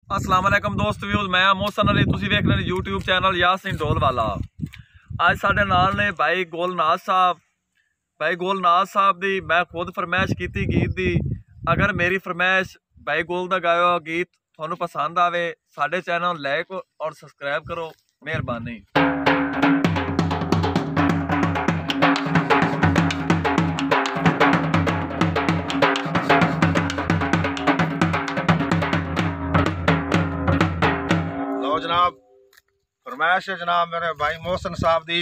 अस्सलाम वालेकुम दोस्त व्यूज़, मैं मोहसन अली, तुसी वेख रहे यूट्यूब चैनल यासीन ढोलवाला। आज साडे नाल ने भाई गोलनाज साहब। भाई गोलनाज साहब दी मैं खुद फरमाइश की गीत दी। अगर मेरी फरमाइश भाई गोल दा गाया गीत थानू पसंद आवे, साडे चैनल लाइक और सब्सक्राइब करो, मेहरबानी। जनाब फरमाइश है जनाब मेरे भाई मोहसन साहब दी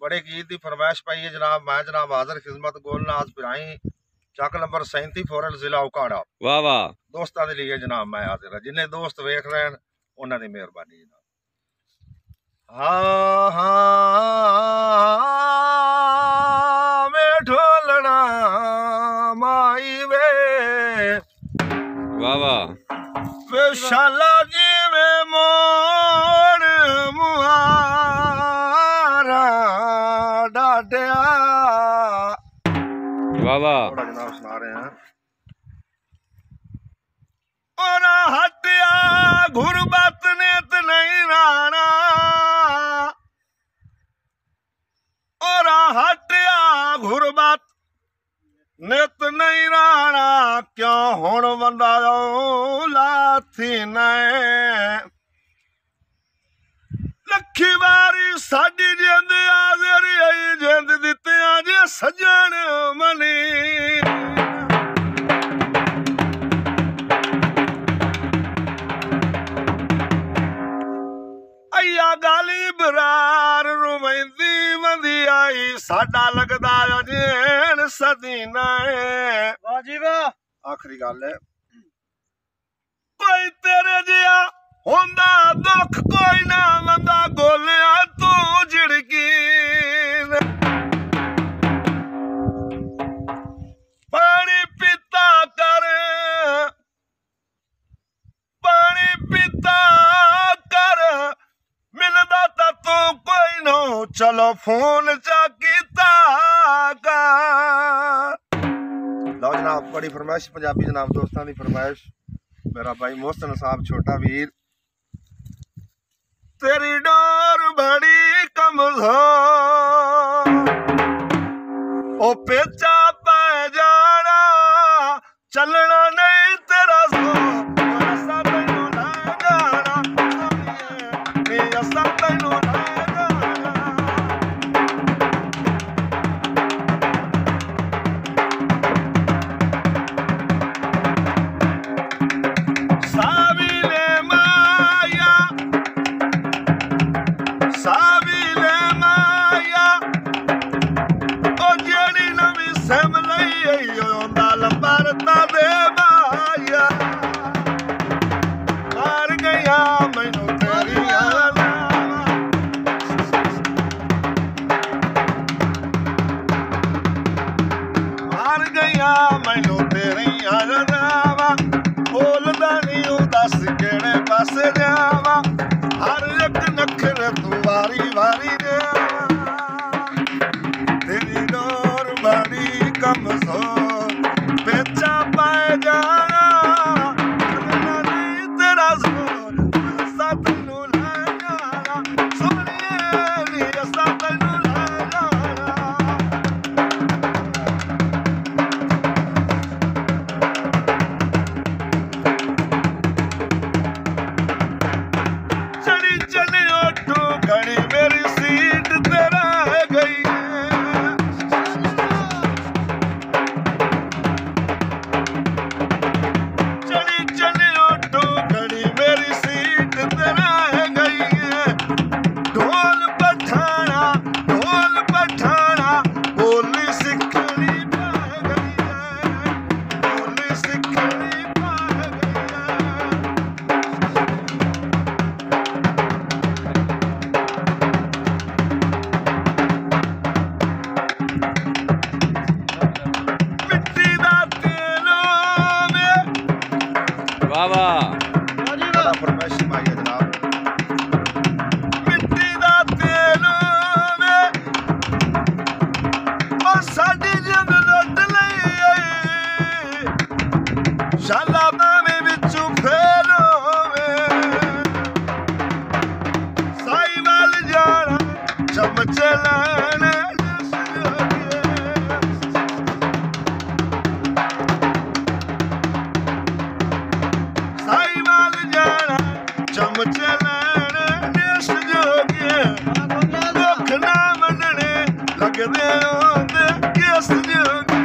बड़े गीत की फरमाइश पाई है जनाब। मैं जनाब हाजिर खिदमत गोलनाज पिराई चक नंबर 37 फोरल जिला उकाड़ा। वाह वाह दोस्तों के लिए जनाब मैं हाजिर है, जिन्हें दोस्त वेख रहे हैं उन्होंने मेहरबानी जनाब। हाँ हाँ मैं ढोलना माई वे वाह वाह शाला जी में मोड़ मुहारा डाटिया। वाह वाह जनाब सुना रहे हैं। और हटिया गुरबत ने तो नहीं राना, और हटिया गुरबत नित नहीं राना, क्यों हुण बंदा लाथी नए लखी वारी साडी जिंद आज़र आई जिंद दिते जे सजन मनी। अया गाली बरार रुवैंदी वंदी आई, साडा लगदा जेन सदीना है। वाह जी वाह। आखिरी गल है, कोई तेरे जिया होंदा दुख कोई ना वंदा गोलिया तू झिड़की। पानी पीता कर पानी पीता कर, मिलदा ता तू कोई नो, चलो फोन चा कीता कर। लो जनाब बड़ी फरमाइश पंजाबी जनाब दोस्तों की फरमाइश। मेरा भाई मोहसन साहब छोटा वीर। तेरी डोर बड़ी कमजोर, ओ पेचा पै जाना, चलना नहीं तेरा जोर, असा तैनू लै जाना, असा तैनू लै जाना। साबिले माया साबिले माया, ओ जेड़ी नवी सिम लई आई ओंदा लंबर ता दे माया। मार गया मैनू तेरिया लावा, मार गया मैनू तेरिया लावा। बोलदा नहीं ओ दस केड़े पासे जावा, हर एक नखरे तू वारी वारी देवा। तेरी डोर बड़ी कमजोर, बेचा पाए जाना, चलना नहीं तेरा जोर, असा तैनू लै जाना, सोहणिए नी असा तैनू लै जाना। चढ़ी चली ऑटो घड़ी मेरी सीट ते रह गई है। चढ़ी चली ऑटो घड़ी मेरी सीट ते रह गई है। ढोल पठाना बोली सिखनी पै गई है, बोली सिखनी पै गई है। मिट्टी दा तेल में वाह वाह बड़ा फरमाइश माई है जनाब। मिट्टी दा तेल में ओ साडी जिंद लुट लई आई, शाला मैं विचों फेरो ਕੰਮ ਚੱਲਣ ਦੇਸ਼ ਜੋਗੇ ਦੁੱਖ ਨਾ ਮੰਨਣੇ ਲੱਗਦੇ ਆਉਂਦੇ ਕਿਸ ਜੋਗੇ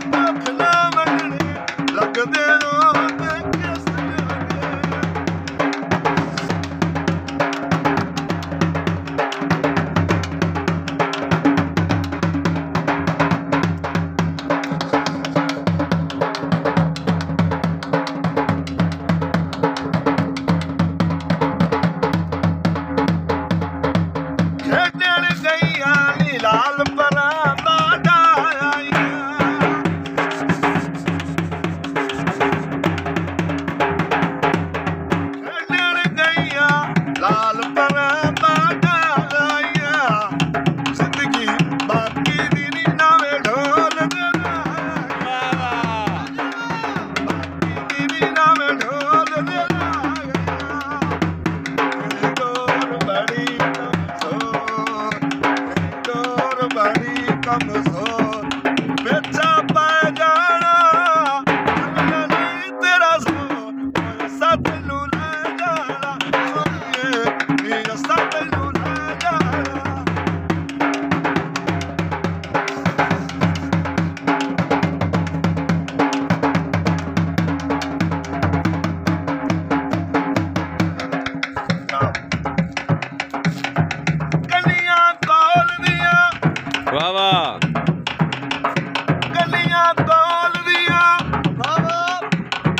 ਦੁੱਖ ਨਾ ਮੰਨਣੇ ਲੱਗਦੇ ਆਉਂਦੇ ਕਿਸ ਜੋਗੇ ਖੇਡਣ ਗਈਆਂ ਨੀ ਲਾਲ ਪਰਾਂ ਬਾਦਾ ਆਈਆਂ ਖੇਡਣ ਗਈਆਂ ਲਾਲ ਪਰਾਂ ਬਾਦਾ ਆਈਆਂ ਜ਼ਿੰਦਗੀ ਬਾਕੀ ਦੀ ਨੀ ਨਵੇਂ ਢੋਲ ਦੇ ਬਾਕੀ ਦੀ ਨੀ ਨਵੇਂ ਢੋਲ ਦੇ ਡੋਰ ਬੜੀ ਬੜੀ ਕਮਜ਼ੋਰ ਵੇਚਾ ਪੈ ਜਾਣਾ ਨਹੀਂ ਤੇਰਾ ਜ਼ੋਰ ਸੱਤ ਨੂੰ ਲੈ ਜਾਣਾ ਮੇਰਾ ਸੱਤ ਨੂੰ ਲੈ ਜਾਣਾ ਗਲੀਆਂ ਕੋਲ ਦੀਆਂ ਵਾਹ ਵਾਹ ਗਲੀਆਂ ਕੋਲ ਦੀਆਂ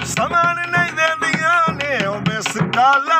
ਸਮਾਨ ਨਹੀਂ ਦਿੰਦੀਆਂ ਨੇ ਉਹ ਮਿਸ ਕਾਲਾ